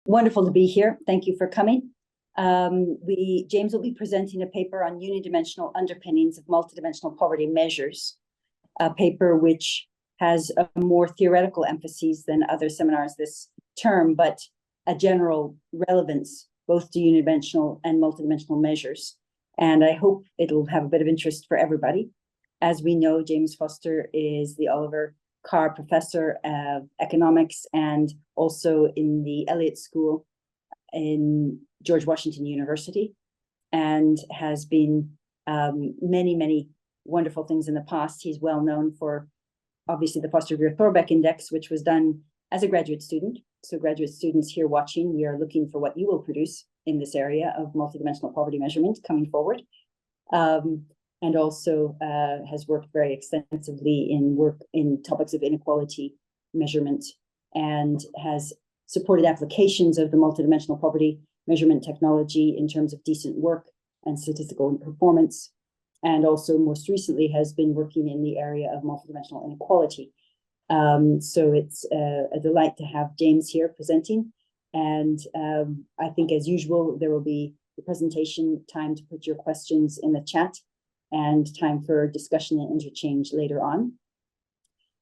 Wonderful to be here. Thank you for coming. James will be presenting a paper on unidimensional underpinnings of multidimensional poverty measures, a paper which has a more theoretical emphasis than other seminars this term, but a general relevance both to unidimensional and multidimensional measures. And I hope it'll have a bit of interest for everybody. As we know, James Foster is the Oliver Carr Professor of Economics and also in the Elliott School in George Washington University, and has been many wonderful things in the past. He's well known for obviously the Foster-Greer-Thorbecke Index, which was done as a graduate student. So graduate students here watching, we are looking for what you will produce in this area of multidimensional poverty measurement coming forward. And also has worked very extensively in topics of inequality measurement, and has supported applications of the multidimensional poverty measurement technology in terms of decent work and statistical performance, and also most recently has been working in the area of multidimensional inequality. So it's a delight to have James here presenting, and I think as usual there will be the presentation time to put your questions in the chat, and time for discussion and interchange later on.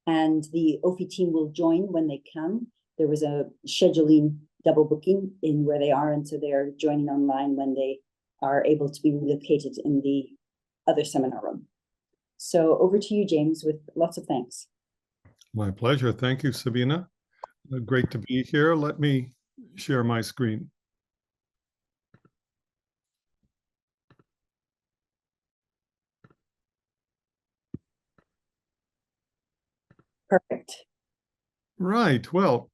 And the OPHI team will join when they can. There was a scheduling double booking in where they are, and so they are joining online when they are able to be relocated in the other seminar room. So over to you, James, with lots of thanks. My pleasure. Thank you, Sabina. Great to be here. Let me share my screen. Perfect. Right. Well,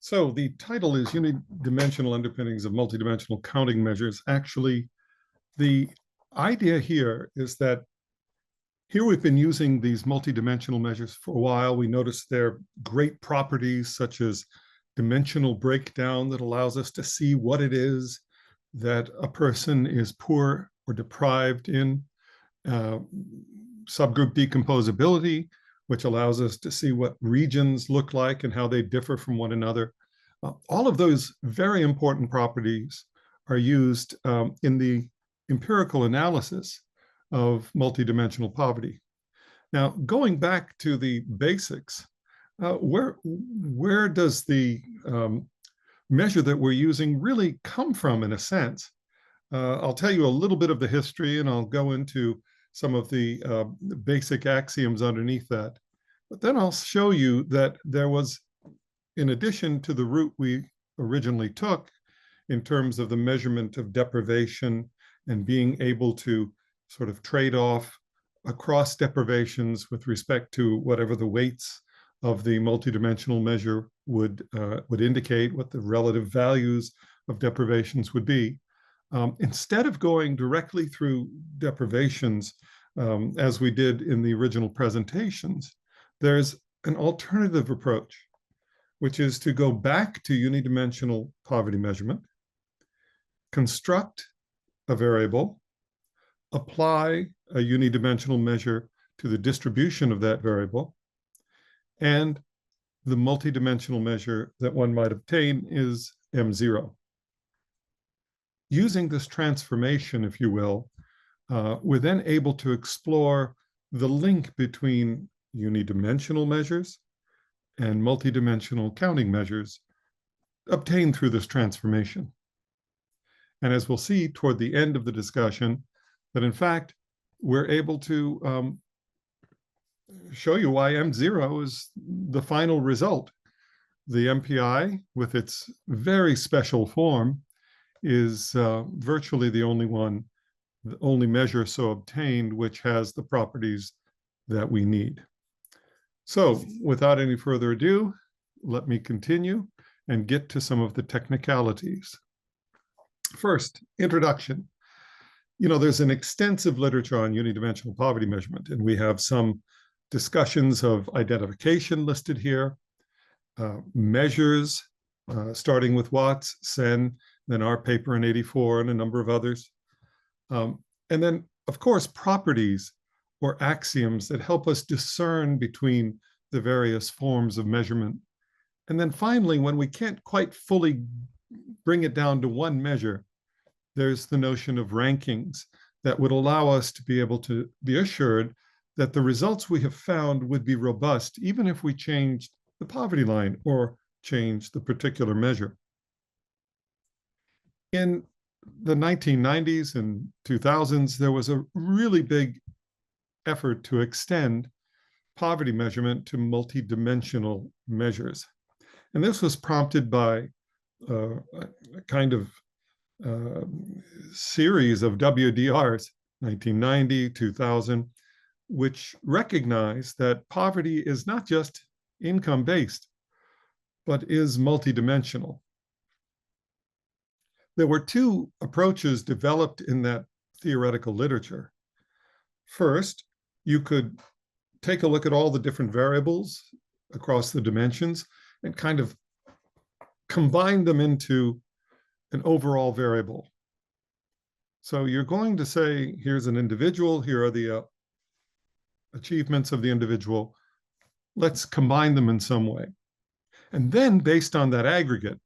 so the title is Unidimensional Underpinnings of Multidimensional Counting Measures. Actually, the idea here is that here we've been using these multidimensional measures for a while. We notice their great properties such as dimensional breakdown that allows us to see what it is that a person is poor or deprived in, subgroup decomposability, which allows us to see what regions look like and how they differ from one another. All of those very important properties are used in the empirical analysis of multidimensional poverty. Now, going back to the basics, where does the measure that we're using really come from, in a sense? I'll tell you a little bit of the history, and I'll go into some of the basic axioms underneath that. But then I'll show you that there was, in addition to the route we originally took in terms of the measurement of deprivation and being able to sort of trade off across deprivations with respect to whatever the weights of the multidimensional measure would indicate, what the relative values of deprivations would be. Instead of going directly through deprivations, as we did in the original presentations, there's an alternative approach, which is to go back to unidimensional poverty measurement, construct a variable, apply a unidimensional measure to the distribution of that variable, and the multidimensional measure that one might obtain is M0. Using this transformation, if you will, we're then able to explore the link between unidimensional measures and multidimensional counting measures obtained through this transformation. And as we'll see toward the end of the discussion, that in fact, we're able to show you why M0 is the final result. The MPI, with its very special form, is virtually the only measure so obtained which has the properties that we need. So without any further ado, let me continue and get to some of the technicalities. First, introduction. You know, there's an extensive literature on unidimensional poverty measurement, and we have some discussions of identification listed here, measures, starting with Watts, Sen, then our paper in '84, and a number of others. And then of course, properties or axioms that help us discern between the various forms of measurement. And then finally, when we can't quite fully bring it down to one measure, there's the notion of rankings that would allow us to be able to be assured that the results we have found would be robust, even if we changed the poverty line or changed the particular measure. In the 1990s and 2000s, there was a really big effort to extend poverty measurement to multidimensional measures. And this was prompted by a kind of series of WDRs, 1990, 2000, which recognized that poverty is not just income-based, but is multidimensional. There were two approaches developed in that theoretical literature. First, you could take a look at all the different variables across the dimensions and kind of combine them into an overall variable. So you're going to say, here's an individual, here are the achievements of the individual. Let's combine them in some way. And then based on that aggregate,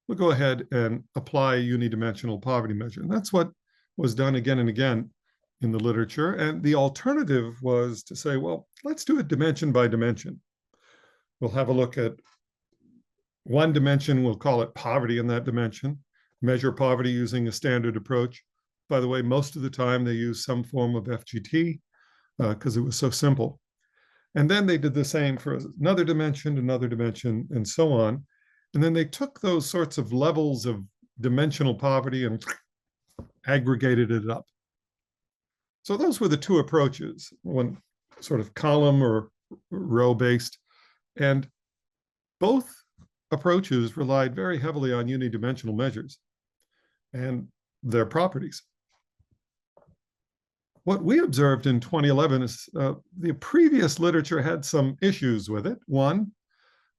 we'll go ahead and apply a unidimensional poverty measure. And that's what was done again and again in the literature. And the alternative was to say, well, let's do it dimension by dimension. We'll have a look at one dimension, we'll call it poverty in that dimension, measure poverty using a standard approach. By the way, most of the time they use some form of FGT because it was so simple. And then they did the same for another dimension, and so on. And then they took those sorts of levels of dimensional poverty and aggregated it up. So those were the two approaches, one sort of column or row-based. And both approaches relied very heavily on unidimensional measures and their properties. What we observed in 2011 is the previous literature had some issues with it. One,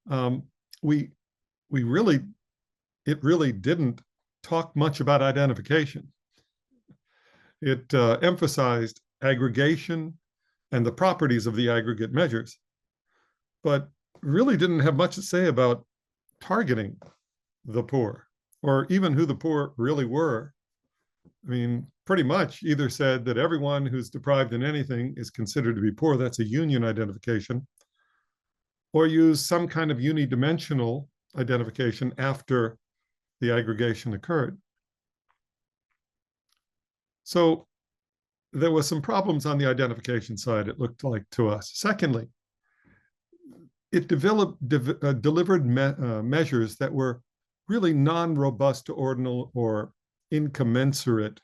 it really didn't talk much about identification. It emphasized aggregation and the properties of the aggregate measures, but really didn't have much to say about targeting the poor or even who the poor really were. I mean, pretty much either said that everyone who's deprived in anything is considered to be poor, that's a union identification, or use some kind of unidimensional identification after the aggregation occurred. So there were some problems on the identification side, it looked like to us. Secondly, it delivered measures that were really non-robust to ordinal or incommensurate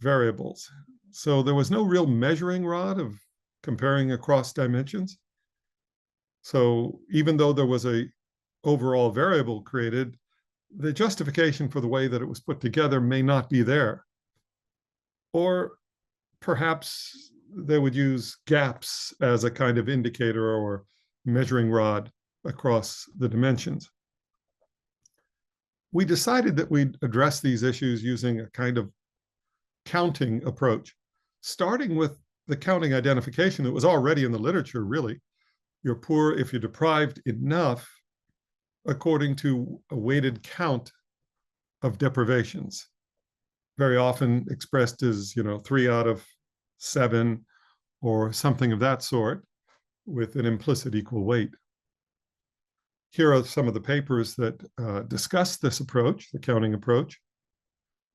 variables. So there was no real measuring rod of comparing across dimensions. So even though there was a overall variable created, the justification for the way that it was put together may not be there. Or perhaps they would use gaps as a kind of indicator or measuring rod across the dimensions. We decided that we'd address these issues using a kind of counting approach, starting with the counting identification that was already in the literature, really. You're poor if you're deprived enough according to a weighted count of deprivations, very often expressed as, 3 out of 7 or something of that sort with an implicit equal weight. Here are some of the papers that discuss this approach, the counting approach.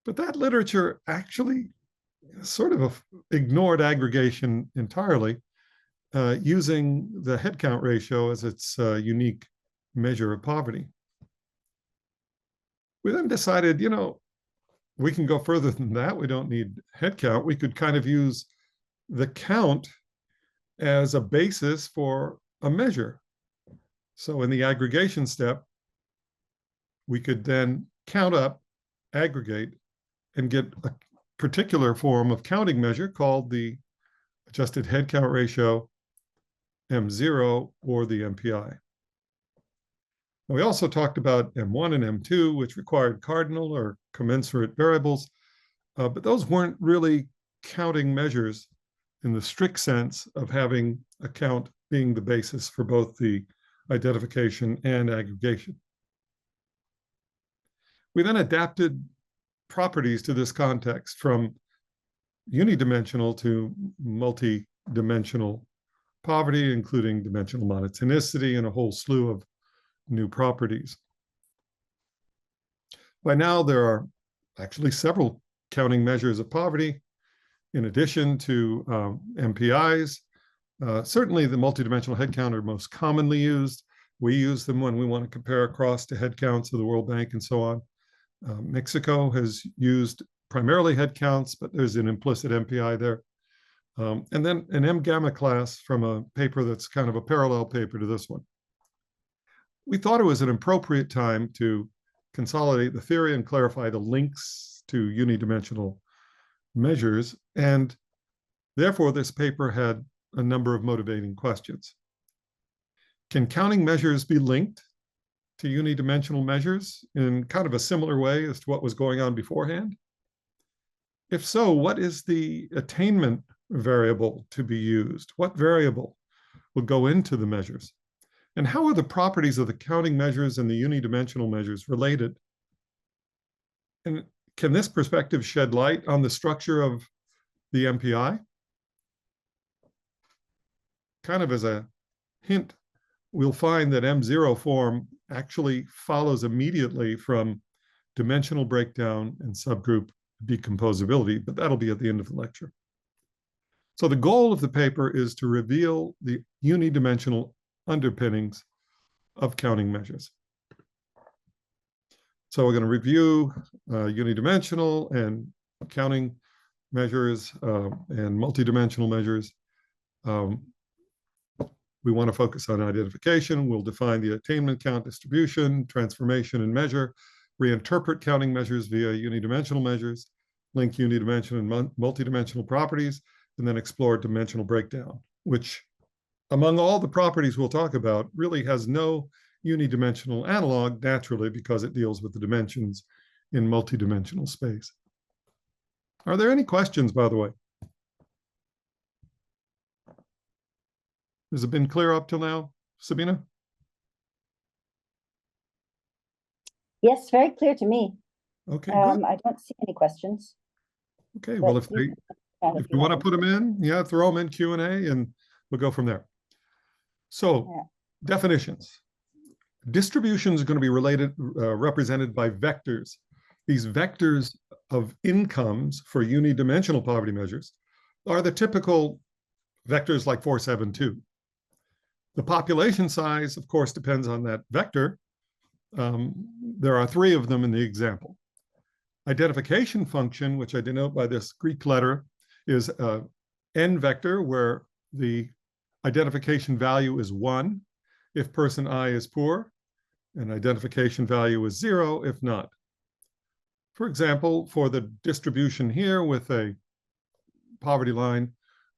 But that literature actually sort of ignored aggregation entirely, using the headcount ratio as its unique measure of poverty. We then decided, we can go further than that. We don't need headcount. We could kind of use the count as a basis for a measure. So in the aggregation step, we could then count up, aggregate, and get a particular form of counting measure called the adjusted headcount ratio, M0, or the MPI. We also talked about M1 and M2, which required cardinal or commensurate variables, but those weren't really counting measures in the strict sense of having a count being the basis for both the identification and aggregation. We then adapted properties to this context from unidimensional to multidimensional poverty, including dimensional monotonicity and a whole slew of new properties. By now, there are actually several counting measures of poverty in addition to MPIs. Certainly, the multidimensional head count are most commonly used. We use them when we want to compare across to head counts of the World Bank and so on. Mexico has used primarily head counts, but there's an implicit MPI there. And then an M gamma class from a paper that's kind of a parallel paper to this one. We thought it was an appropriate time to consolidate the theory and clarify the links to unidimensional measures. And therefore, this paper had a number of motivating questions. Can counting measures be linked to unidimensional measures in kind of a similar way as to what was going on beforehand? If so, what is the attainment variable to be used? What variable will go into the measures? And how are the properties of the counting measures and the unidimensional measures related? And can this perspective shed light on the structure of the MPI? Kind of as a hint, we'll find that M0 form actually follows immediately from dimensional breakdown and subgroup decomposability, but that'll be at the end of the lecture. So the goal of the paper is to reveal the unidimensional underpinnings of counting measures. So we're going to review unidimensional and counting measures and multidimensional measures. We want to focus on identification. We'll define the attainment count distribution, transformation and measure, reinterpret counting measures via unidimensional measures, link unidimensional and multidimensional properties, and then explore dimensional breakdown, which among all the properties we'll talk about really has no unidimensional analog naturally because it deals with the dimensions in multidimensional space. Are there any questions, by the way? Has it been clear up till now, Sabina? Yes, very clear to me. Okay, I don't see any questions. okay. Well, if you want to put them in, yeah, throw them in Q&A and we'll go from there. So definitions. Distributions are going to be represented by vectors. These vectors of incomes for unidimensional poverty measures are the typical vectors like 472. The population size, of course, depends on that vector. There are 3 of them in the example. Identification function, which I denote by this Greek letter, is an n vector where the identification value is 1 if person I is poor, and identification value is 0 if not. For example, for the distribution here with a poverty line,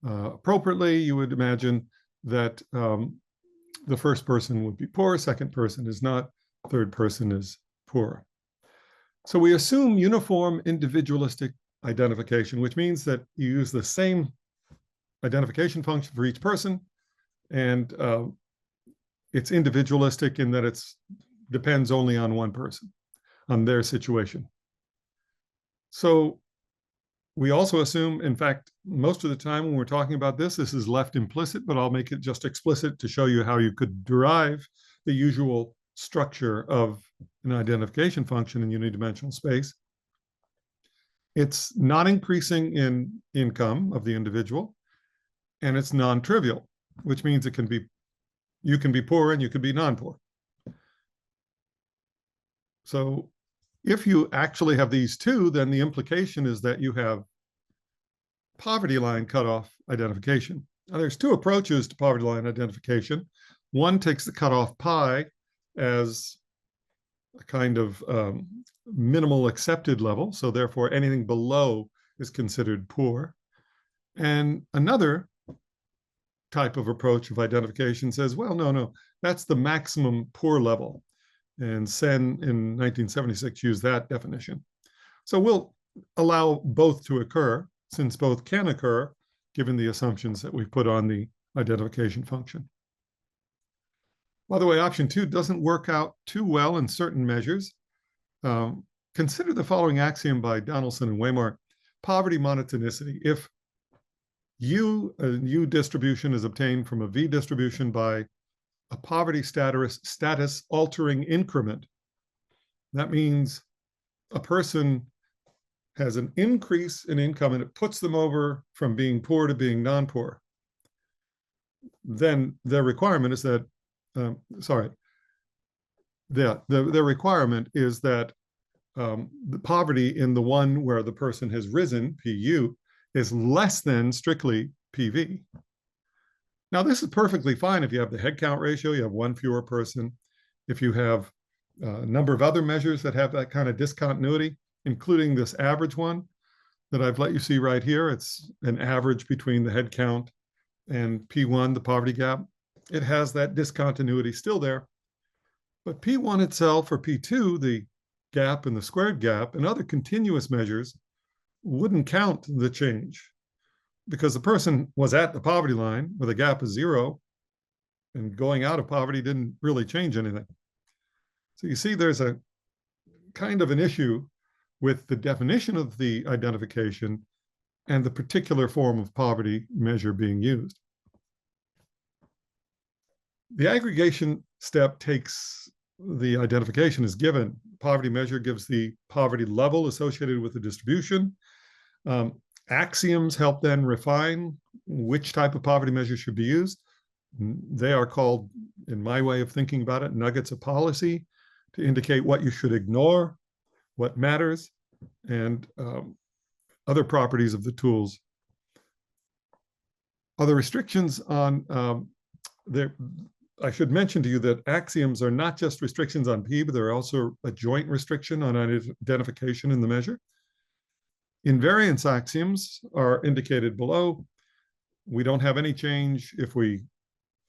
appropriately, you would imagine that the first person would be poor, second person is not, third person is poor. So we assume uniform individualistic identification, which means that you use the same identification function for each person, and it's individualistic in that it depends only on one person, on their situation. So we also assume, in fact, most of the time when we're talking about this is left implicit, but I'll make it just explicit to show you how you could derive the usual structure of an identification function in unidimensional space. It's not increasing in income of the individual, and it's non-trivial, which means it can be, you can be poor and you can be non-poor. So if you actually have these 2, then the implication is that you have poverty line cutoff identification. Now, there's 2 approaches to poverty line identification. One takes the cutoff pi as a kind of minimal accepted level, so therefore anything below is considered poor. And another type of approach of identification says, well, no, that's the maximum poor level. And Sen in 1976 used that definition. So we'll allow both to occur. since both can occur, given the assumptions that we've put on the identification function. By the way, option 2 doesn't work out too well in certain measures. Consider the following axiom by Donaldson and Waymart: poverty monotonicity. If a U distribution is obtained from a V distribution by a poverty status altering increment, that means a person has an increase in income and it puts them over from being poor to being non-poor. Then their requirement is that, the requirement is that the poverty in the one where the person has risen, PU, is less than strictly PV. Now, this is perfectly fine if you have the headcount ratio, you have one fewer person. If you have a number of other measures that have that kind of discontinuity, including this average one that I've let you see right here. It's an average between the head count and P1, the poverty gap. It has that discontinuity still there. But P1 itself, or P2, the gap and the squared gap, and other continuous measures wouldn't count the change because the person was at the poverty line where the gap is 0, and going out of poverty didn't really change anything. So you see there's a kind of an issue with the definition of the identification and the particular form of poverty measure being used. The aggregation step takes the identification is given. Poverty measure gives the poverty level associated with the distribution. Axioms help then refine which type of poverty measure should be used. They are called, in my way of thinking about it, nuggets of policy to indicate what you should ignore, what matters, and other properties of the tools. Other restrictions on I should mention to you that axioms are not just restrictions on P, but they're also a joint restriction on identification in the measure. Invariance axioms are indicated below. We don't have any change if we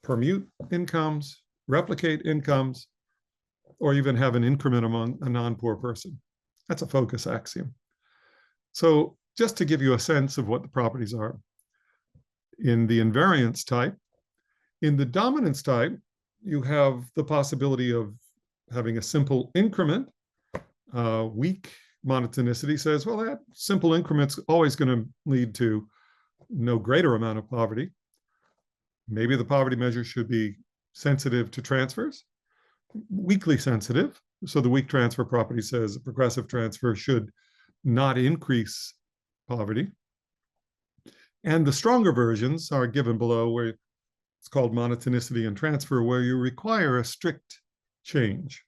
permute incomes, replicate incomes, or even have an increment among a non-poor person. That's a focus axiom. So just to give you a sense of what the properties are, in the invariance type, in the dominance type, you have the possibility of having a simple increment. Weak monotonicity says, well, that simple increment's always going to lead to no greater amount of poverty. Maybe the poverty measure should be sensitive to transfers, weakly sensitive. So the weak transfer property says a progressive transfer should not increase poverty. And the stronger versions are given below, where it's called monotonicity and transfer, where you require a strict change.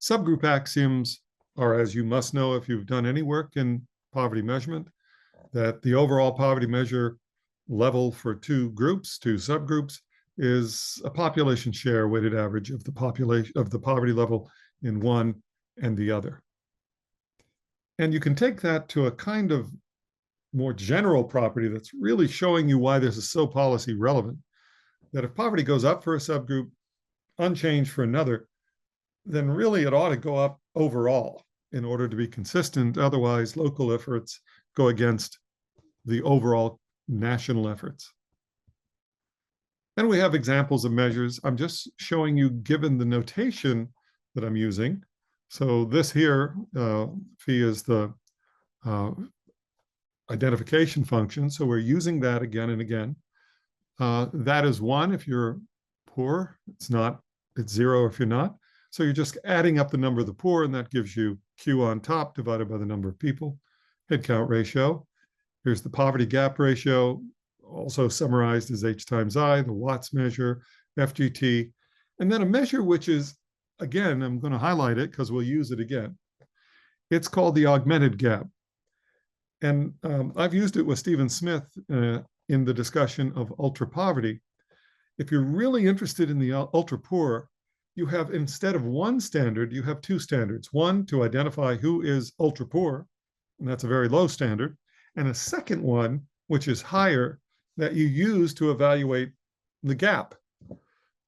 Subgroup axioms are, as you must know if you've done any work in poverty measurement, that the overall poverty measure level for two subgroups, is a population share weighted average of the population of the poverty level in one and the other. And you can take that to a kind of more general property that's really showing you why this is so policy relevant, that if poverty goes up for a subgroup, unchanged for another, then really it ought to go up overall in order to be consistent. Otherwise, local efforts go against the overall national efforts. And we have examples of measures. I'm just showing you given the notation that I'm using. So this here, phi is the identification function. So we're using that again and again. That is 1 if you're poor. It's 0 if you're not. So you're just adding up the number of the poor, and that gives you Q on top divided by the number of people. Headcount ratio. Here's the poverty gap ratio, also summarized as H times I, the Watts measure, FGT, and then a measure which is, again, I'm going to highlight it because we'll use it again. It's called the augmented gap. And I've used it with Stephen Smith in the discussion of ultra poverty. If you're really interested in the ultra poor, you have, instead of one standard, you have two standards. One to identify who is ultra poor, and that's a very low standard, and a second one, which is higher, that you use to evaluate the gap.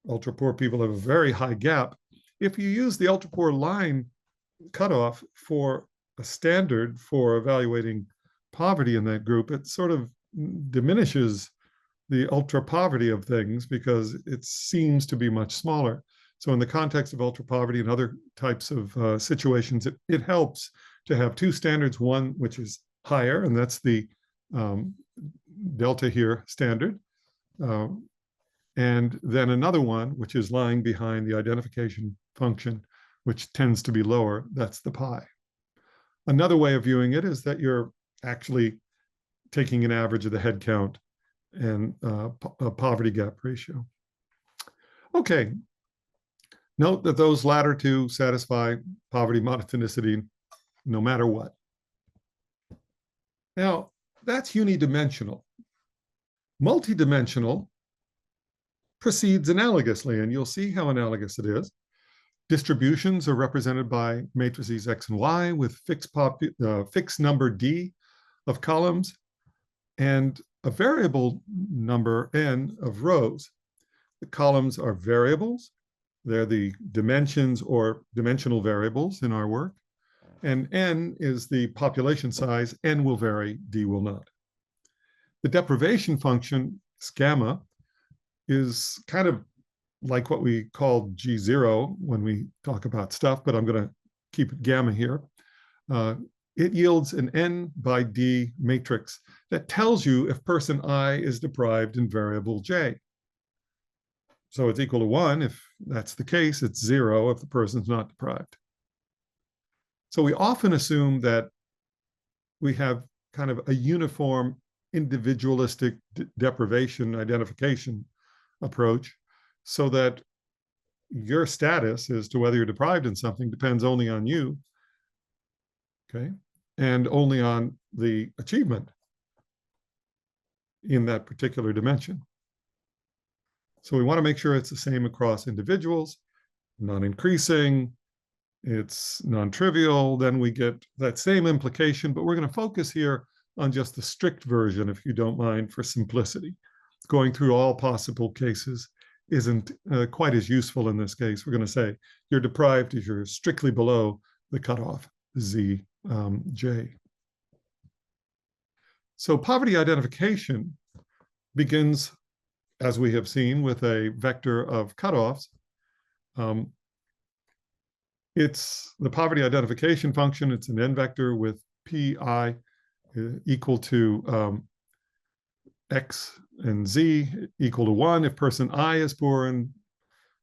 Ultra poor people have a very high gap. If you use the ultra poor line cutoff for a standard for evaluating poverty in that group, it sort of diminishes the ultra poverty of things because it seems to be much smaller. So in the context of ultra poverty and other types of situations, it helps to have two standards, one which is higher, and that's the delta here standard, and then another one which is lying behind the identification function, which tends to be lower, that's the pi. Another way of viewing it is that you're actually taking an average of the head count and a poverty gap ratio. Okay, note that those latter two satisfy poverty monotonicity no matter what. Now, that's unidimensional. Multidimensional proceeds analogously, and you'll see how analogous it is. Distributions are represented by matrices X and Y with fixed number D of columns and a variable number N of rows. The columns are variables. They're the dimensions or dimensional variables in our work. And N is the population size. N will vary, D will not. The deprivation function, gamma, is kind of like what we call G0 when we talk about stuff, but I'm going to keep it gamma here. It yields an N by D matrix that tells you if person I is deprived in variable J. So it's equal to 1. If that's the case, it's 0 if the person's not deprived. So we often assume that we have kind of a uniform individualistic deprivation identification approach, so that your status as to whether you're deprived in something depends only on you, okay, and only on the achievement in that particular dimension. So we want to make sure it's the same across individuals, non-increasing, it's non-trivial, then we get that same implication, but we're going to focus here on just the strict version, if you don't mind, for simplicity. Going through all possible cases isn't quite as useful in this case. We're going to say you're deprived if you're strictly below the cutoff, Z, J. So poverty identification begins, as we have seen, with a vector of cutoffs. It's the poverty identification function. It's an N vector with PI equal to X and Z equal to 1 if person I is poor and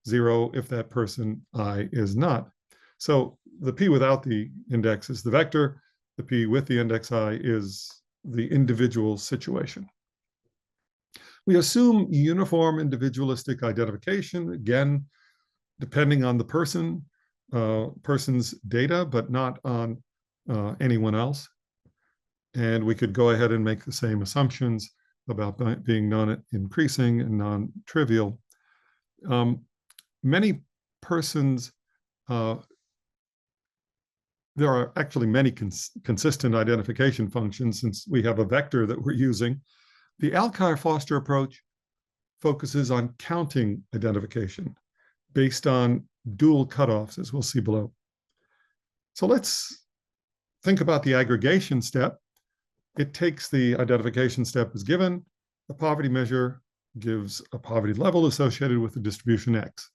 0 if that person I is not. So the P without the index is the vector. The P with the index I is the individual situation. We assume uniform individualistic identification, again, depending on the person's data, but not on anyone else. And we could go ahead and make the same assumptions about being non-increasing and non-trivial. Many persons, there are actually many consistent identification functions since we have a vector that we're using. The Alkire-Foster approach focuses on counting identification based on dual cutoffs, as we'll see below. So let's think about the aggregation step. It takes the identification step as given. The poverty measure gives a poverty level associated with the distribution X.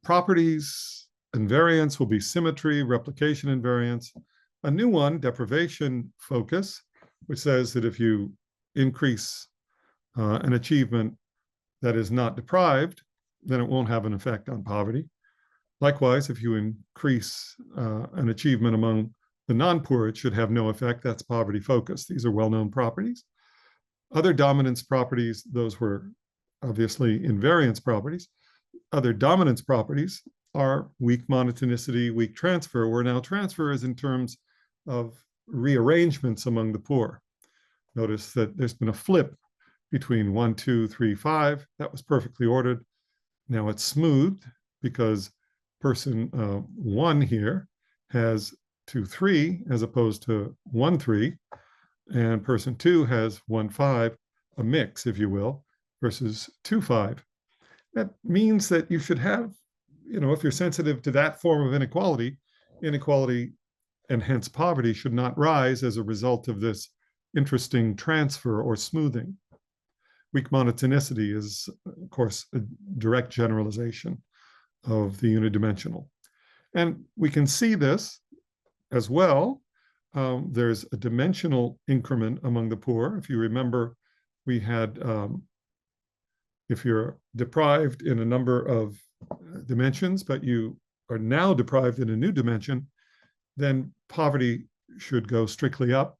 Properties invariance will be symmetry, replication invariance. A new one, deprivation focus, which says that if you increase an achievement that is not deprived, then it won't have an effect on poverty. Likewise, if you increase an achievement among the non-poor, it should have no effect. That's poverty focus. These are well-known properties. Other dominance properties, those were obviously invariance properties. Other dominance properties are weak monotonicity, weak transfer, where now transfer is in terms of rearrangements among the poor. Notice that there's been a flip between 1, 2, 3, 5. That was perfectly ordered. Now it's smoothed because person 1 here has 2, 3 as opposed to 1, 3, and person 2 has 1, 5, a mix, if you will, versus 2, 5. That means that you should have, if you're sensitive to that form of inequality, inequality and hence poverty should not rise as a result of this interesting transfer or smoothing. Weak monotonicity is, of course, a direct generalization of the unidimensional. And we can see this as well. There's a dimensional increment among the poor. If you remember, we had, if you're deprived in a number of dimensions, but you are now deprived in a new dimension, then poverty should go strictly up.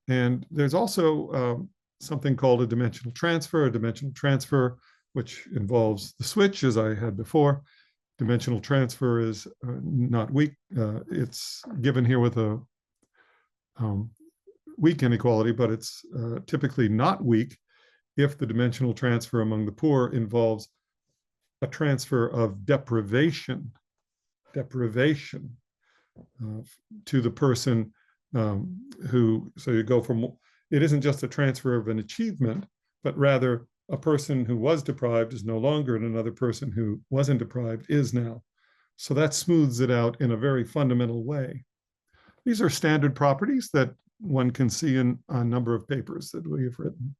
And there's also something called a dimensional transfer, which involves the switch, as I had before. Dimensional transfer is not weak. It's given here with a weak inequality, but it's typically not weak if the dimensional transfer among the poor involves a transfer of deprivation to the person who, so you go from, it isn't just a transfer of an achievement, but rather a person who was deprived is no longer, and another person who wasn't deprived is now. So that smooths it out in a very fundamental way. These are standard properties that one can see in a number of papers that we have written.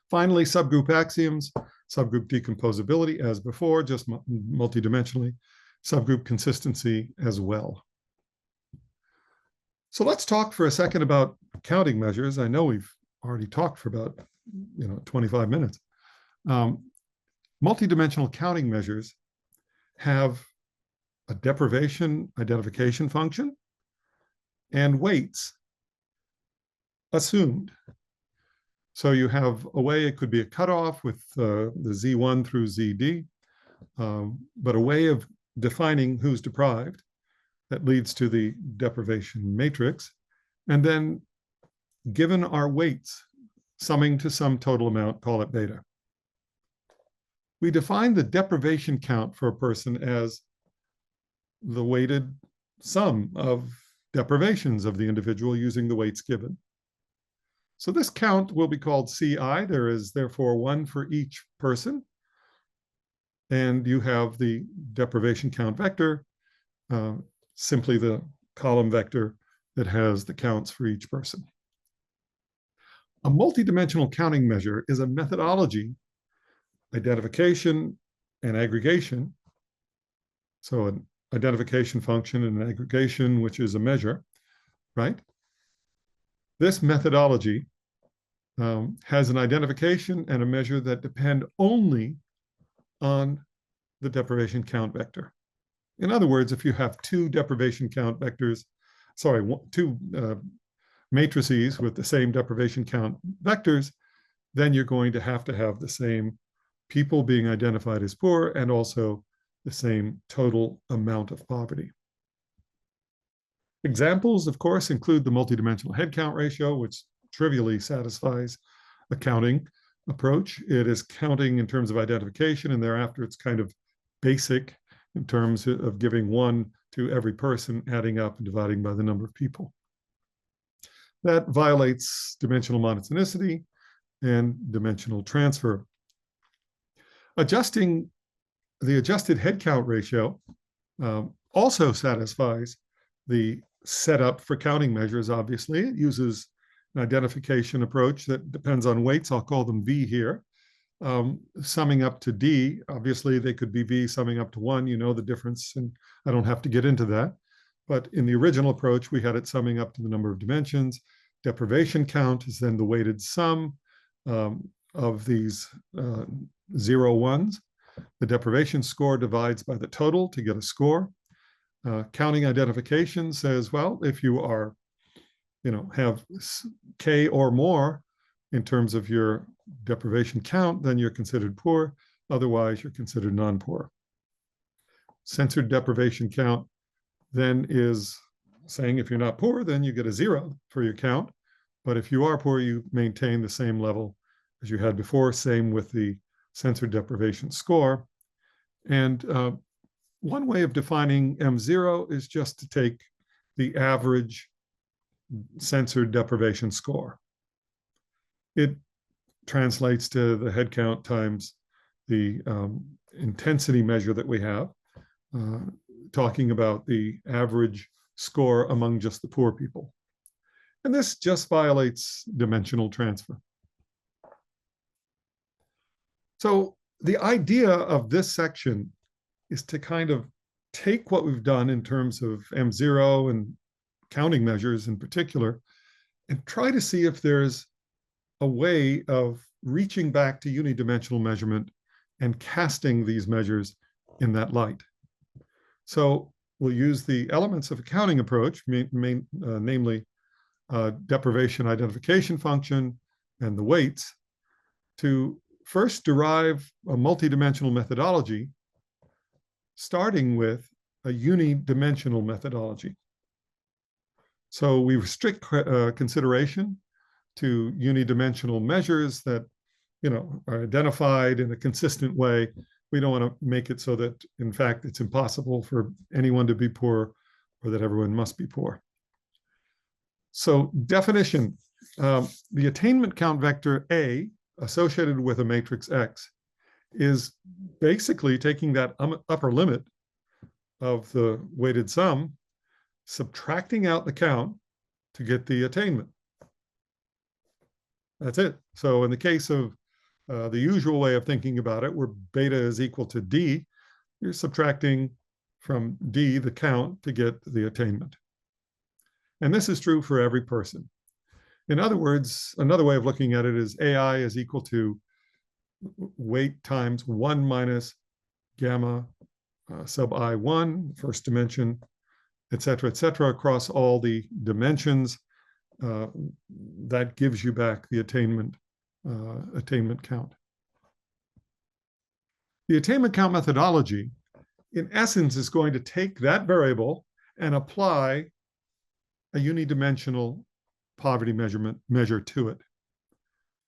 Finally, subgroup axioms, subgroup decomposability as before, just multidimensionally, subgroup consistency as well. So let's talk for a second about counting measures. I know we've already talked for about 25 minutes. Multidimensional counting measures have a deprivation identification function and weights assumed. So you have a way, it could be a cutoff with the Z1 through ZD, but a way of defining who's deprived that leads to the deprivation matrix. And then given our weights, summing to some total amount, call it beta. We define the deprivation count for a person as the weighted sum of deprivations of the individual using the weights given. So this count will be called CI. There is therefore one for each person. And you have the deprivation count vector, simply the column vector that has the counts for each person. A multidimensional counting measure is a methodology, identification, and aggregation. So an identification function and an aggregation, which is a measure, right? This methodology has an identification and a measure that depend only on the deprivation count vector. In other words, if you have two deprivation count vectors, two matrices with the same deprivation count vectors, then you're going to have the same people being identified as poor and also the same total amount of poverty. Examples, of course, include the multidimensional head count ratio, which trivially satisfies a counting approach. It is counting in terms of identification, and thereafter it's kind of basic in terms of giving one to every person, adding up and dividing by the number of people. That violates dimensional monotonicity and dimensional transfer. Adjusting the adjusted head count ratio also satisfies the setup for counting measures, obviously. It uses an identification approach that depends on weights. I'll call them V here. Summing up to D, obviously they could be V summing up to 1. You know the difference, and I don't have to get into that. But in the original approach, we had it summing up to the number of dimensions. Deprivation count is then the weighted sum of these 0 ones. The deprivation score divides by the total to get a score. Counting identification says, well, if you are, have K or more in terms of your deprivation count, then you're considered poor. Otherwise, you're considered non-poor. Censored deprivation count then is saying if you're not poor, then you get a 0 for your count. But if you are poor, you maintain the same level as you had before. Same with the censored deprivation score. And one way of defining M0 is just to take the average censored deprivation score. It translates to the head count times the intensity measure that we have, talking about the average score among just the poor people. And this just violates dimensional transfer. So the idea of this section is to kind of take what we've done in terms of M0 and counting measures in particular, and try to see if there's a way of reaching back to unidimensional measurement and casting these measures in that light. So we'll use the elements of a counting approach, namely deprivation identification function and the weights, to first derive a multidimensional methodology, starting with a unidimensional methodology. So we restrict consideration to unidimensional measures that, are identified in a consistent way. We don't want to make it so that, in fact, it's impossible for anyone to be poor or that everyone must be poor. So definition, the attainment count vector A associated with a matrix X is basically taking that upper limit of the weighted sum, subtracting out the count to get the attainment. That's it. So in the case of the usual way of thinking about it, where beta is equal to D, you're subtracting from D the count to get the attainment. And this is true for every person. In other words, another way of looking at it is AI is equal to weight times 1 minus gamma sub I1, first dimension, et cetera, across all the dimensions. That gives you back the attainment count. The attainment count methodology, in essence, is going to take that variable and apply a unidimensional poverty measure to it.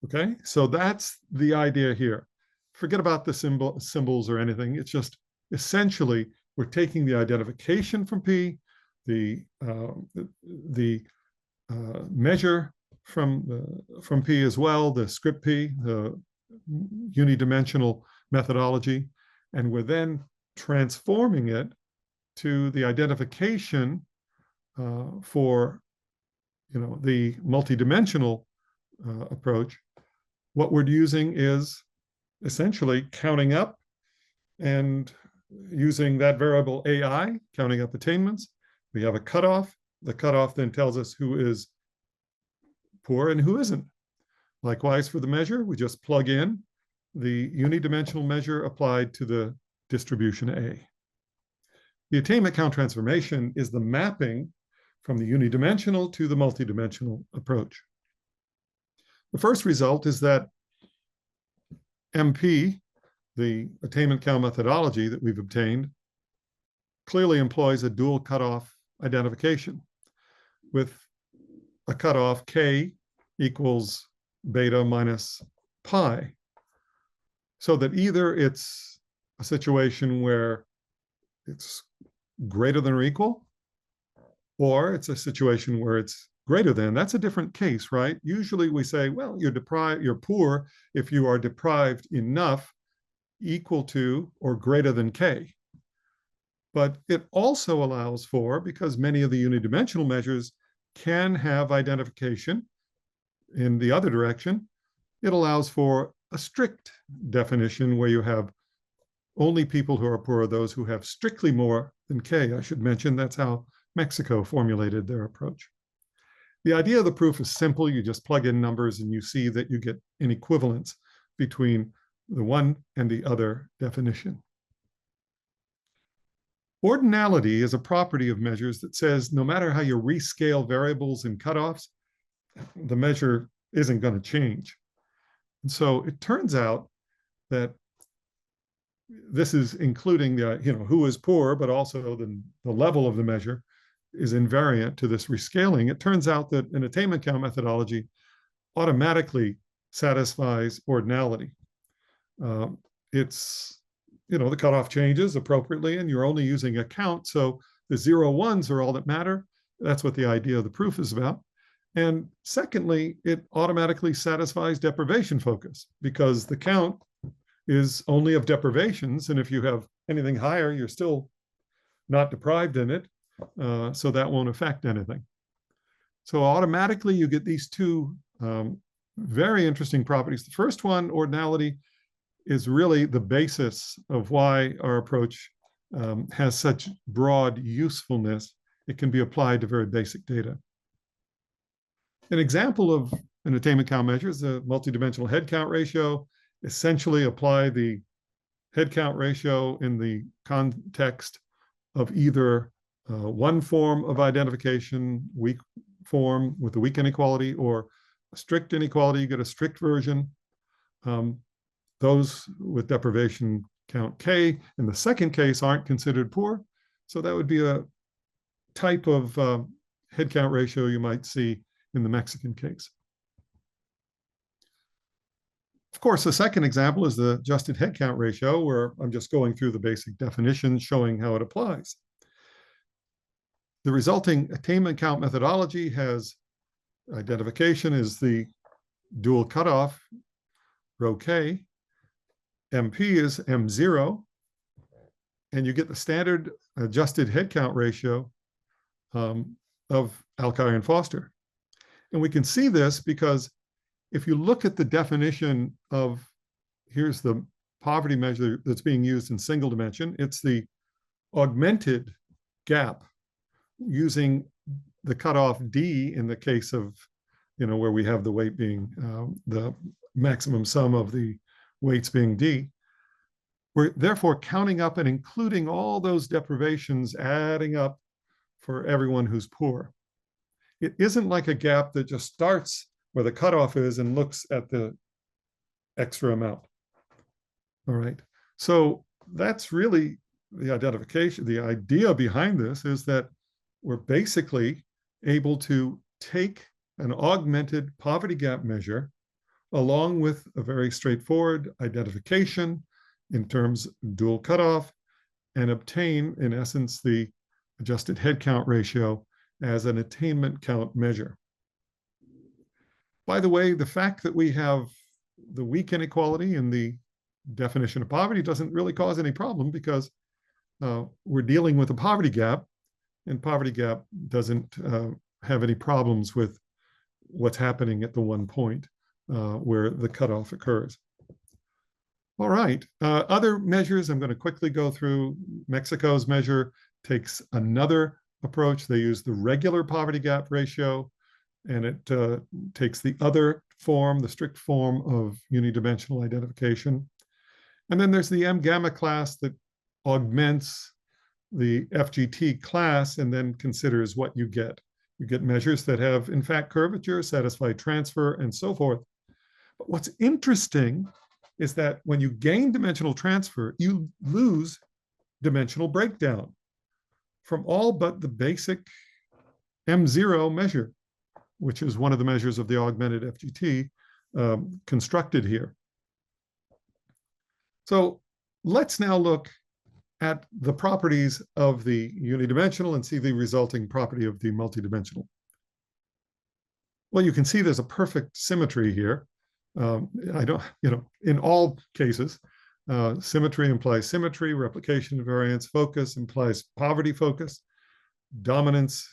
Okay, so that's the idea here. Forget about the symbols or anything. It's just essentially we're taking the identification from P, the measure from P as well, the script P, the unidimensional methodology, and we're then transforming it to the identification for the multidimensional approach. What we're using is essentially counting up and using that variable AI, counting up attainments. We have a cutoff. The cutoff then tells us who is poor and who isn't. Likewise, for the measure, we just plug in the unidimensional measure applied to the distribution A. The attainment count transformation is the mapping from the unidimensional to the multidimensional approach. The first result is that MP, the attainment count methodology that we've obtained, clearly employs a dual cutoff identification with a cutoff K equals beta minus pi, so that either it's a situation where it's greater than or equal, or it's a situation where it's greater than. That's a different case, right? Usually we say, well, you're poor if you are deprived enough equal to or greater than K. But it also allows for, because many of the unidimensional measures can have identification in the other direction, it allows for a strict definition where you have only people who are poor are those who have strictly more than K. I should mention that's how Mexico formulated their approach. The idea of the proof is simple. You just plug in numbers and you see that you get an equivalence between the one and the other definition. Ordinality is a property of measures that says no matter how you rescale variables and cutoffs, the measure isn't going to change. And so it turns out that this is including the, who is poor, but also the level of the measure is invariant to this rescaling. It turns out that an attainment count methodology automatically satisfies ordinality. It's, the cutoff changes appropriately and you're only using a count. So the 0 1s are all that matter. That's what the idea of the proof is about. And secondly, it automatically satisfies deprivation focus because the count is only of deprivations. And if you have anything higher, you're still not deprived in it. so that won't affect anything. So automatically you get these two very interesting properties. The first one, ordinality, is really the basis of why our approach has such broad usefulness. It can be applied to very basic data. An example of an attainment count measure is the multidimensional head count ratio. Essentially apply the head count ratio in the context of either one form of identification, weak form with a weak inequality, or a strict inequality. You get a strict version. Those with deprivation count K in the second case aren't considered poor. So that would be a type of head count ratio you might see in the Mexican case. Of course, the second example is the adjusted head count ratio, where I'm just going through the basic definition showing how it applies. The resulting attainment count methodology has identification is the dual cutoff, rho K. MP is M0, and you get the standard adjusted head count ratio of Alkire and Foster. And we can see this because if you look at the definition of, here's the poverty measure that's being used in single dimension, it's the augmented gap using the cutoff D in the case of, where we have the weight being the maximum sum of the weights being D. We're therefore counting up and including all those deprivations, adding up for everyone who's poor. It isn't like a gap that just starts where the cutoff is and looks at the extra amount. All right. So that's really the identification. The idea behind this is that we're basically able to take an augmented poverty gap measure along with a very straightforward identification in terms of dual cutoff and obtain, in essence, the adjusted head count ratio as an attainment count measure. By the way, the fact that we have the weak inequality in the definition of poverty doesn't really cause any problem because we're dealing with a poverty gap, and poverty gap doesn't have any problems with what's happening at the one point where the cutoff occurs. All right, other measures I'm going to quickly go through. Mexico's measure takes another approach. They use the regular poverty gap ratio, and it takes the other form, the strict form of unidimensional identification. And then there's the M gamma class that augments the FGT class and then considers what you get. You get measures that have, in fact, curvature, satisfy transfer, and so forth. But what's interesting is that when you gain dimensional transfer, you lose dimensional breakdown from all but the basic M0 measure, which is one of the measures of the augmented FGT constructed here. So let's now look at the properties of the unidimensional and see the resulting property of the multidimensional. Well, you can see there's a perfect symmetry here. In all cases, symmetry implies symmetry, replication, variance, focus implies poverty focus, dominance,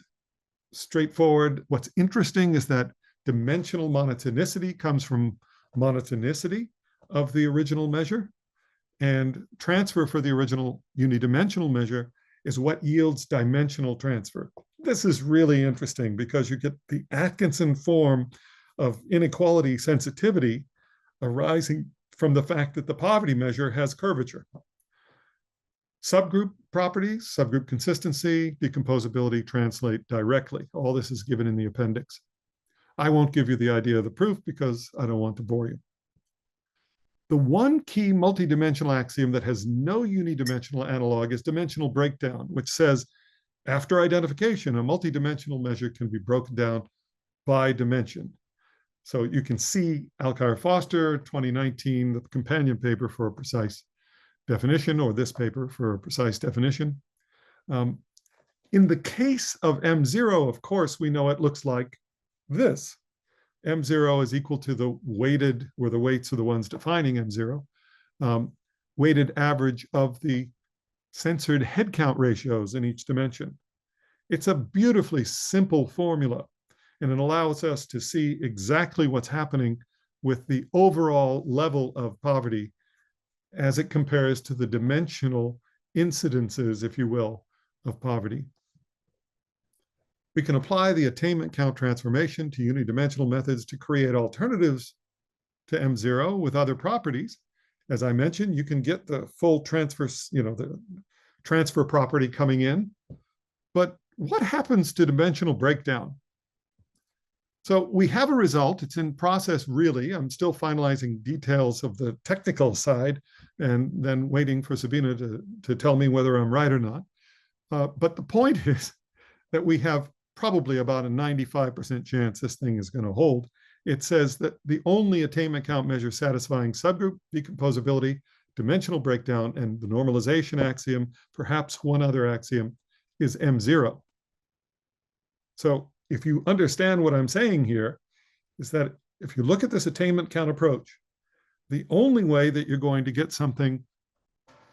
straightforward. What's interesting is that dimensional monotonicity comes from monotonicity of the original measure, and transfer for the original unidimensional measure is what yields dimensional transfer. This is really interesting because you get the Atkinson form of inequality sensitivity arising from the fact that the poverty measure has curvature. Subgroup properties, subgroup consistency, decomposability translate directly. All this is given in the appendix. I won't give you the idea of the proof because I don't want to bore you. The one key multidimensional axiom that has no unidimensional analog is dimensional breakdown, which says after identification, a multidimensional measure can be broken down by dimension. So you can see Alkire Foster, 2019, the companion paper for a precise definition, or this paper for a precise definition. In the case of M0, of course, we know it looks like this. M0 is equal to the weighted, where the weights are the ones defining M0, weighted average of the censored head count ratios in each dimension. It's a beautifully simple formula, and it allows us to see exactly what's happening with the overall level of poverty as it compares to the dimensional incidences, if you will, of poverty. We can apply the attainment count transformation to unidimensional methods to create alternatives to M0 with other properties. As I mentioned, you can get the full transfer, the transfer property coming in. But what happens to dimensional breakdown? So we have a result. It's in process, really. I'm still finalizing details of the technical side and then waiting for Sabina to tell me whether I'm right or not. But the point is that we have probably about a 95% chance this thing is going to hold. It says that the only attainment count measure satisfying subgroup decomposability, dimensional breakdown, and the normalization axiom, perhaps one other axiom, is M0. So if you understand what I'm saying here, is that if you look at this attainment count approach, the only way that you're going to get something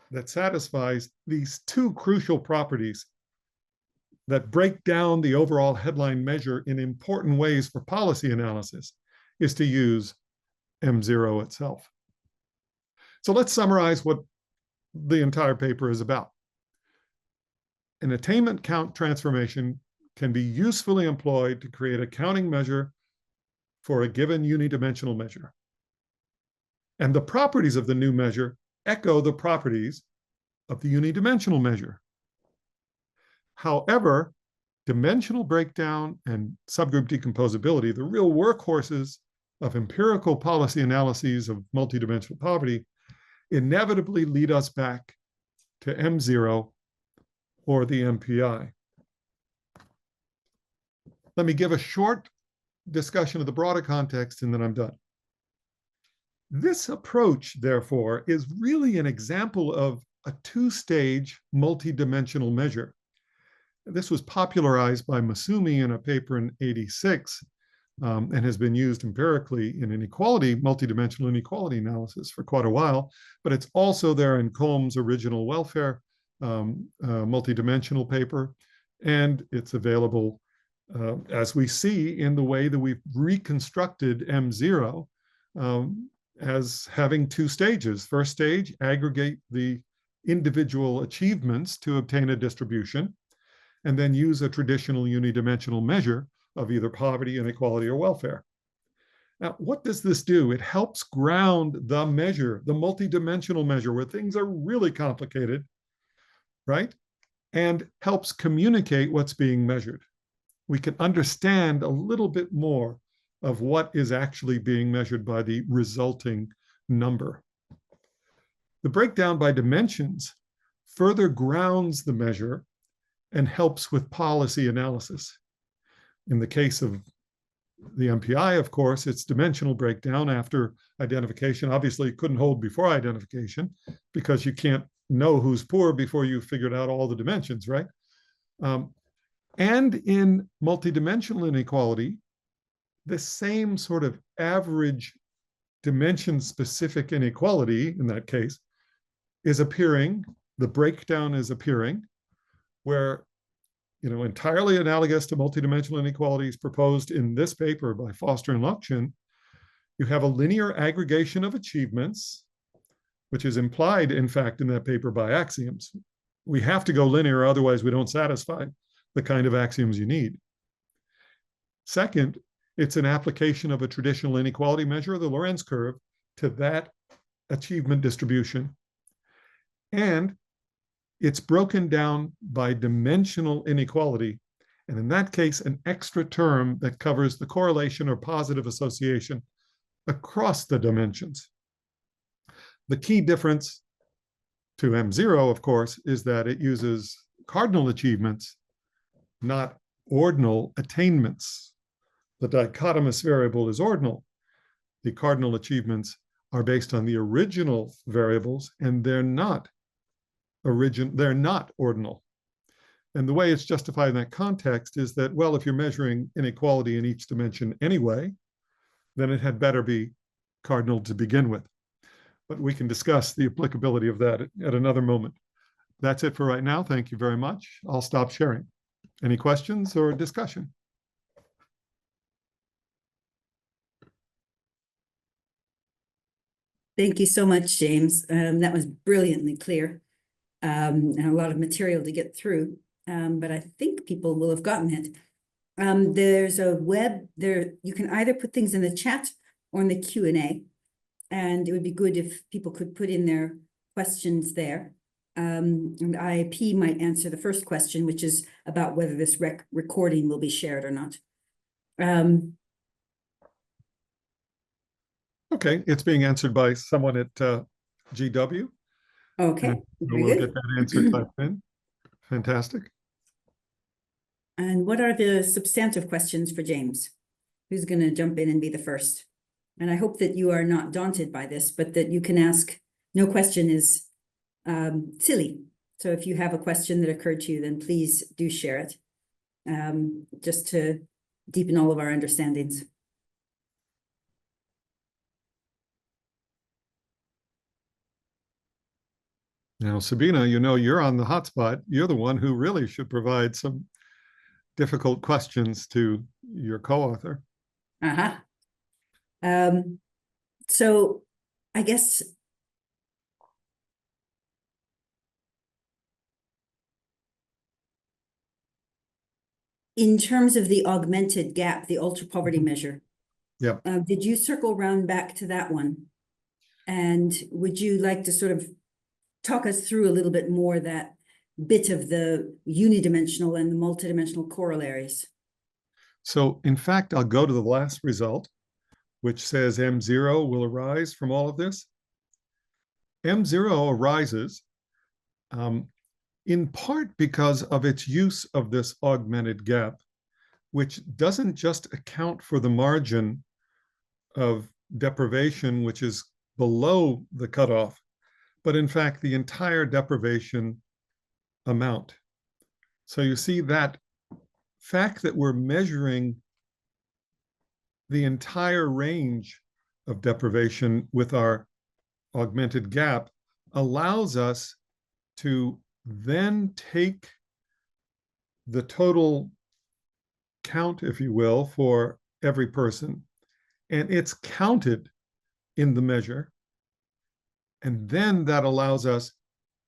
that satisfies these two crucial properties that break down the overall headline measure in important ways for policy analysis is to use M0 itself. So let's summarize what the entire paper is about. An attainment count transformation can be usefully employed to create a counting measure for a given unidimensional measure. And the properties of the new measure echo the properties of the unidimensional measure. However, dimensional breakdown and subgroup decomposability, the real workhorses of empirical policy analyses of multidimensional poverty, inevitably lead us back to M0 or the MPI. Let me give a short discussion of the broader context and then I'm done. This approach, therefore, is really an example of a two-stage multidimensional measure. This was popularized by Masumi in a paper in '86 and has been used empirically in inequality, multidimensional inequality analysis for quite a while, but it's also there in Combs' original welfare multidimensional paper, and it's available as we see in the way that we've reconstructed M0 as having two stages. First stage, aggregate the individual achievements to obtain a distribution, and then use a traditional unidimensional measure of either poverty, inequality, or welfare. Now, what does this do? It helps ground the measure, the multidimensional measure, where things are really complicated, right? And helps communicate what's being measured. We can understand a little bit more of what is actually being measured by the resulting number. The breakdown by dimensions further grounds the measure and helps with policy analysis. In the case of the MPI, of course, it's dimensional breakdown after identification. Obviously, it couldn't hold before identification because you can't know who's poor before you figured out all the dimensions, right? And in multidimensional inequality, the same sort of average dimension-specific inequality, in that case, is appearing, the breakdown is appearing, where, entirely analogous to multidimensional inequalities proposed in this paper by Foster and Lockchin, you have a linear aggregation of achievements, which is implied, in fact, in that paper by axioms. We have to go linear, otherwise we don't satisfy the kind of axioms you need. Second, it's an application of a traditional inequality measure, the Lorenz curve, to that achievement distribution. And it's broken down by dimensional inequality. And in that case, an extra term that covers the correlation or positive association across the dimensions. The key difference to M0, of course, is that it uses cardinal achievements, not ordinal attainments. The dichotomous variable is ordinal. The cardinal achievements are based on the original variables, and they're not ordinal. And the way it's justified in that context is that, well, if you're measuring inequality in each dimension anyway, then it had better be cardinal to begin with. But we can discuss the applicability of that at another moment. That's it for right now. Thank you very much. I'll stop sharing. Any questions or discussion? Thank you so much, James. That was brilliantly clear, and a lot of material to get through. But I think people will have gotten it. There's a web there. You can either put things in the chat or in the Q&A, and it would be good if people could put in their questions there. And IIP might answer the first question, which is about whether this recording will be shared or not. Okay, it's being answered by someone at GW. Okay, very we'll good. get that answer typed in. Fantastic. And what are the substantive questions for James? Who's going to jump in and be the first? And I hope that you are not daunted by this, but that you can ask. No question is silly. So if you have a question that occurred to you, then please do share it, just to deepen all of our understandings. Now, Sabina, you know, you're on the hotspot. You're the one who really should provide some difficult questions to your co-author. So I guess in terms of the augmented gap, the ultra poverty measure, did you circle round back to that one? And would you like to sort of talk us through a little bit more that bit of the unidimensional and the multidimensional corollaries? So in fact, I'll go to the last result, which says M0 will arise from all of this. M0 arises in part because of its use of this augmented gap, which doesn't just account for the margin of deprivation, which is below the cutoff, but in fact, the entire deprivation amount. So you see that fact that we're measuring the entire range of deprivation with our augmented gap allows us to then take the total count, if you will, for every person, and it's counted in the measure. And then that allows us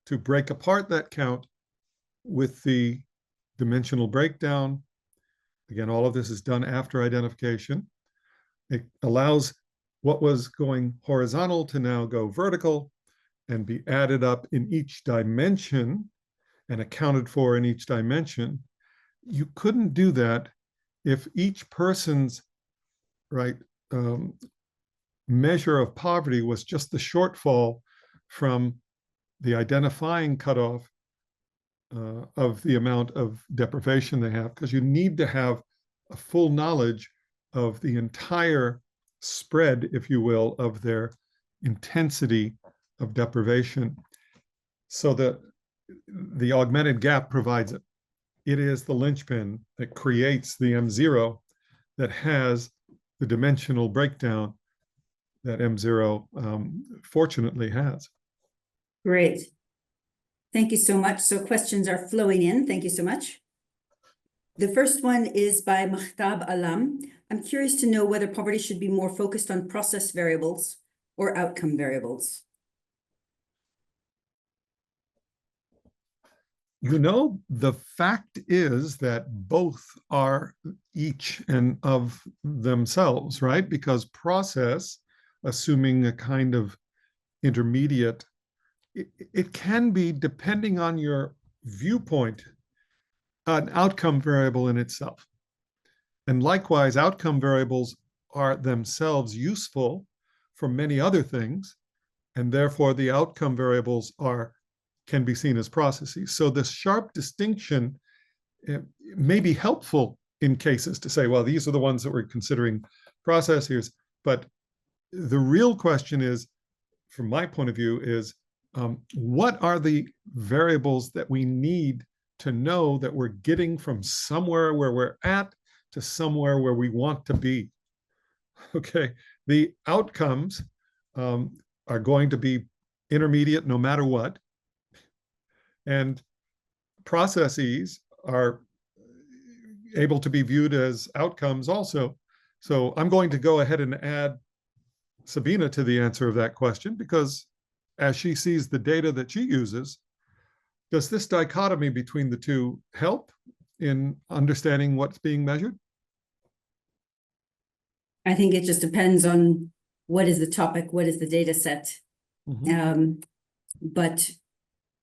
to break apart that count with the dimensional breakdown. Again, all of this is done after identification. It allows what was going horizontal to now go vertical and be added up in each dimension and accounted for in each dimension. You couldn't do that if each person's measure of poverty was just the shortfall from the identifying cutoff of the amount of deprivation they have, because you need to have a full knowledge of the entire spread, if you will, of their intensity of deprivation. So that the augmented gap provides it. It is the linchpin that creates the M0 that has the dimensional breakdown that M0 fortunately has. Great. Thank you so much. So questions are flowing in. Thank you so much. The first one is by Mahtab Alam. I'm curious to know whether poverty should be more focused on process variables or outcome variables. You know, the fact is that both are each and of themselves, right? Because process, assuming a kind of intermediate, it can be, depending on your viewpoint, an outcome variable in itself. And likewise, outcome variables are themselves useful for many other things, and therefore the outcome variables can be seen as processes. So this sharp distinction may be helpful in cases to say, well, these are the ones that we're considering processes. But the real question is, from my point of view, is what are the variables that we need to know that we're getting from somewhere where we're at to somewhere where we want to be? Okay, the outcomes are going to be intermediate no matter what. And processes are able to be viewed as outcomes also. So I'm going to go ahead and add Sabina to the answer of that question, because as she sees the data that she uses, does this dichotomy between the two help in understanding what's being measured? I think it just depends on what is the topic, what is the data set. But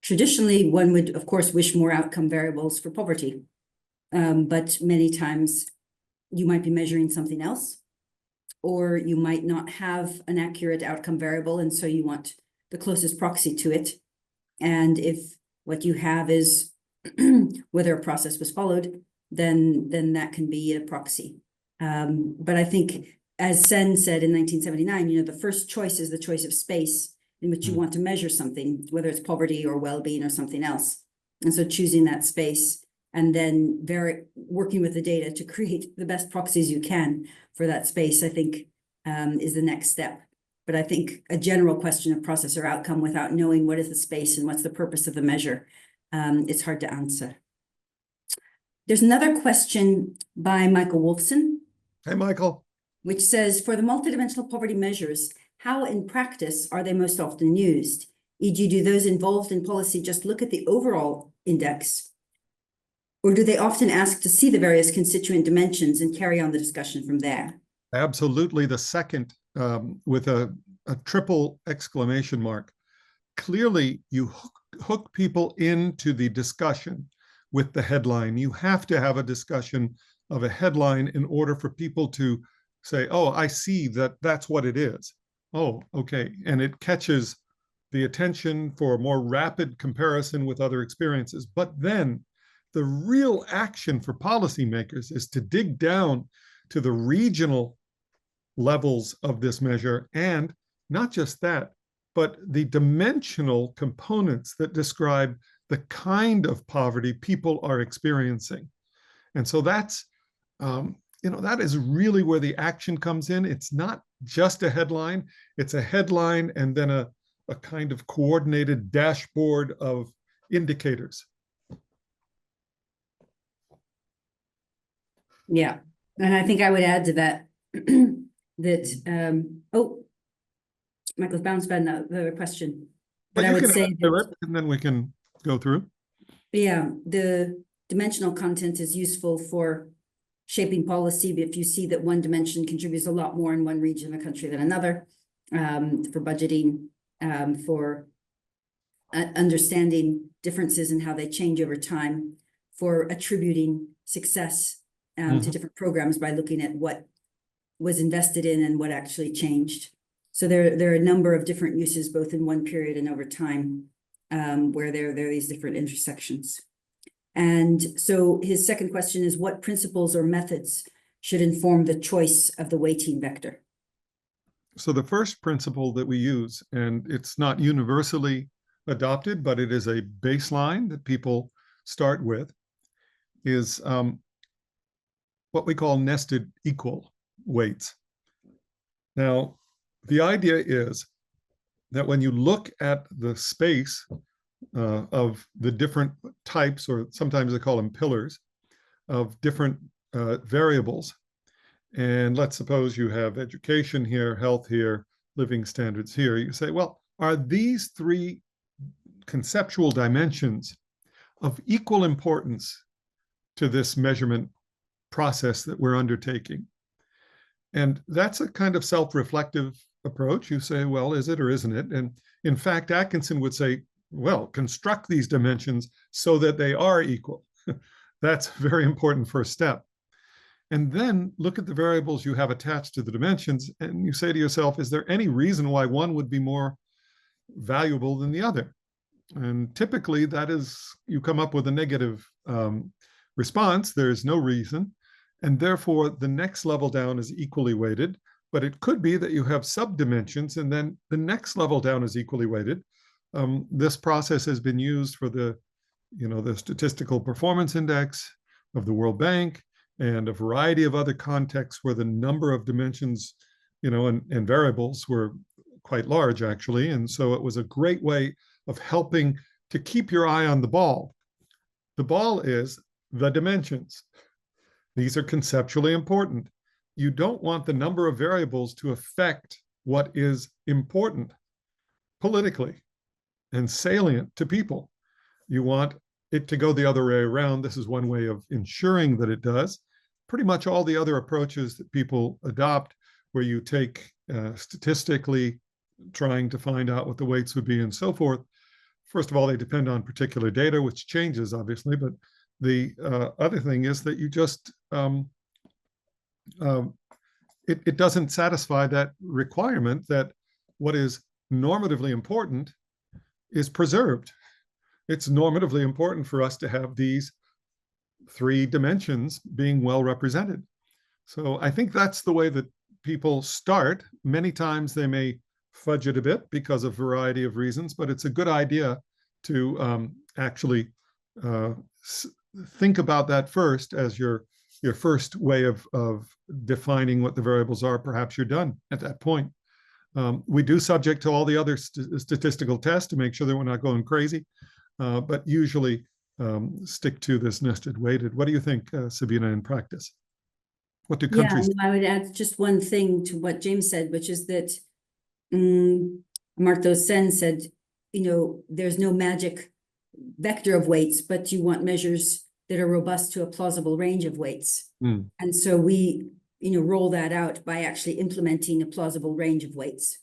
traditionally, one would, of course, wish more outcome variables for poverty. But many times you might be measuring something else, or you might not have an accurate outcome variable, and so you want the closest proxy to it. And if what you have is whether a process was followed, then that can be a proxy. But I think, as Sen said in 1979, the first choice is the choice of space in which you want to measure something, whether it's poverty or well-being or something else. And so choosing that space and then working with the data to create the best proxies you can for that space, I think, is the next step. But I think a general question of process or outcome without knowing what is the space and what's the purpose of the measure, it's hard to answer. There's another question by Michael Wolfson. Hey, Michael. Which says, for the multidimensional poverty measures, how in practice are they most often used? E.g., do those involved in policy just look at the overall index, or do they often ask to see the various constituent dimensions and carry on the discussion from there? Absolutely the second, with a triple exclamation mark. Clearly, you hook people into the discussion with the headline. You have to have a discussion of a headline in order for people to say, oh, I see that that's what it is. Oh, okay. And it catches the attention for a more rapid comparison with other experiences. But then the real action for policymakers is to dig down to the regional levels of this measure, and not just that, but the dimensional components that describe the kind of poverty people are experiencing. And so that's, that is really where the action comes in. It's not just a headline, it's a headline and then a kind of coordinated dashboard of indicators. Yeah, and I think I would add to that, Michael's bounced back the question. But I would say that, and then we can go through. Yeah, the dimensional content is useful for shaping policy, but if you see that one dimension contributes a lot more in one region of the country than another, for budgeting, for understanding differences in how they change over time, for attributing success to different programs by looking at what was invested in and what actually changed. So there are a number of different uses, both in one period and over time, where there are these different intersections. And so his second question is, what principles or methods should inform the choice of the weighting vector? So the first principle that we use, and it's not universally adopted, but it is a baseline that people start with, is what we call nested equal weights. Now, the idea is that when you look at the space of the different types, or sometimes they call them pillars, of different variables, and let's suppose you have education here, health here, living standards here, you say, well, are these three conceptual dimensions of equal importance to this measurement process that we're undertaking? And that's a kind of self-reflective approach. You say, well, is it or isn't it? And in fact, Atkinson would say, well, construct these dimensions so that they are equal. That's a very important first step. And then look at the variables you have attached to the dimensions, and you say to yourself, is there any reason why one would be more valuable than the other? And typically that is, you come up with a negative response. There's no reason. And therefore the next level down is equally weighted, but it could be that you have subdimensions and then the next level down is equally weighted. This process has been used for the Statistical Performance Index of the World Bank and a variety of other contexts where the number of dimensions, and variables were quite large actually. And so it was a great way of helping to keep your eye on the ball. The ball is the dimensions. These are conceptually important. You don't want the number of variables to affect what is important politically and salient to people. You want it to go the other way around. This is one way of ensuring that it does. Pretty much all the other approaches that people adopt, where you take statistically trying to find out what the weights would be and so forth, first of all, they depend on particular data, which changes obviously, but the other thing is that you just, it doesn't satisfy that requirement that what is normatively important is preserved. It's normatively important for us to have these three dimensions being well represented. So I think that's the way that people start. Many times they may fudge it a bit because of a variety of reasons, but it's a good idea to actually think about that first as your first way of defining what the variables are. Perhaps you're done at that point. We do subject to all the other statistical tests to make sure that we're not going crazy, but usually stick to this nested weighted. What do you think, Sabina, in practice? What do countries? Yeah, I would add just one thing to what James said, which is that Amartya Sen said, there's no magic vector of weights, but you want measures that are robust to a plausible range of weights. And so we, roll that out by actually implementing a plausible range of weights,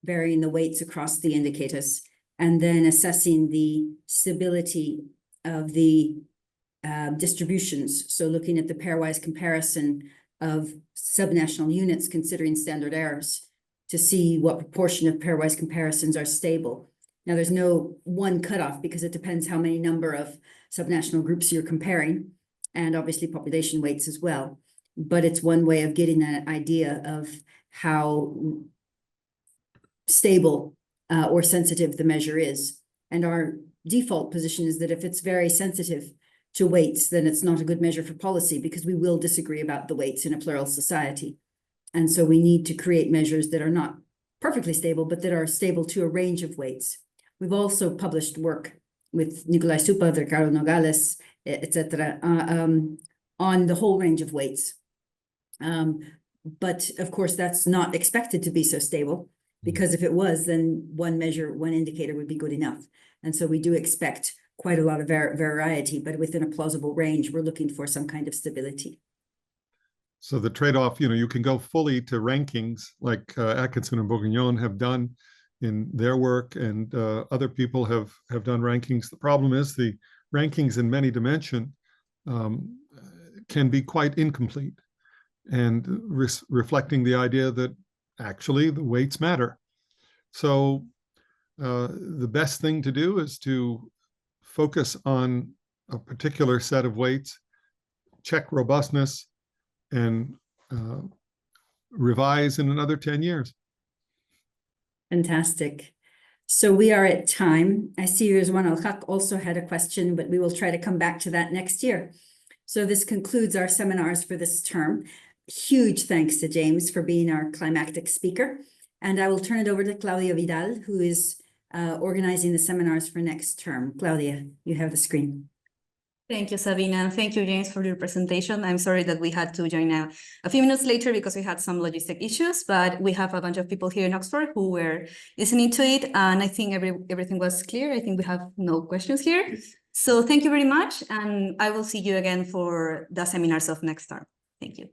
varying the weights across the indicators, and then assessing the stability of the distributions. So looking at the pairwise comparison of subnational units considering standard errors to see what proportion of pairwise comparisons are stable. Now, there's no one cutoff because it depends how many number of subnational groups you're comparing, and obviously population weights as well. But it's one way of getting that idea of how stable or sensitive the measure is. And our default position is that if it's very sensitive to weights, then it's not a good measure for policy, because we will disagree about the weights in a plural society. And so we need to create measures that are not perfectly stable, but that are stable to a range of weights. We've also published work with Nicolai Supa, Ricardo Nogales, etc., on the whole range of weights. But of course, that's not expected to be so stable, because if it was, then one measure, one indicator would be good enough. And so we do expect quite a lot of variety, but within a plausible range, we're looking for some kind of stability. So the trade-off, you can go fully to rankings like Atkinson and Bourguignon have done in their work, and other people have done rankings. The problem is the rankings in many dimension can be quite incomplete, and reflecting the idea that actually the weights matter. So the best thing to do is to focus on a particular set of weights, check robustness, and revise in another 10 years. Fantastic. So we are at time. I see Rizwan Al-Haq also had a question, but we will try to come back to that next year. So this concludes our seminars for this term. Huge thanks to James for being our climactic speaker. And I will turn it over to Claudia Vidal, who is organizing the seminars for next term. Claudia, you have the screen. Thank you, Sabina. Thank you, James, for your presentation. I'm sorry that we had to join a few minutes later because we had some logistic issues, but we have a bunch of people here in Oxford who were listening to it, and I think everything was clear. I think we have no questions here. So thank you very much, and I will see you again for the seminars of next term. Thank you.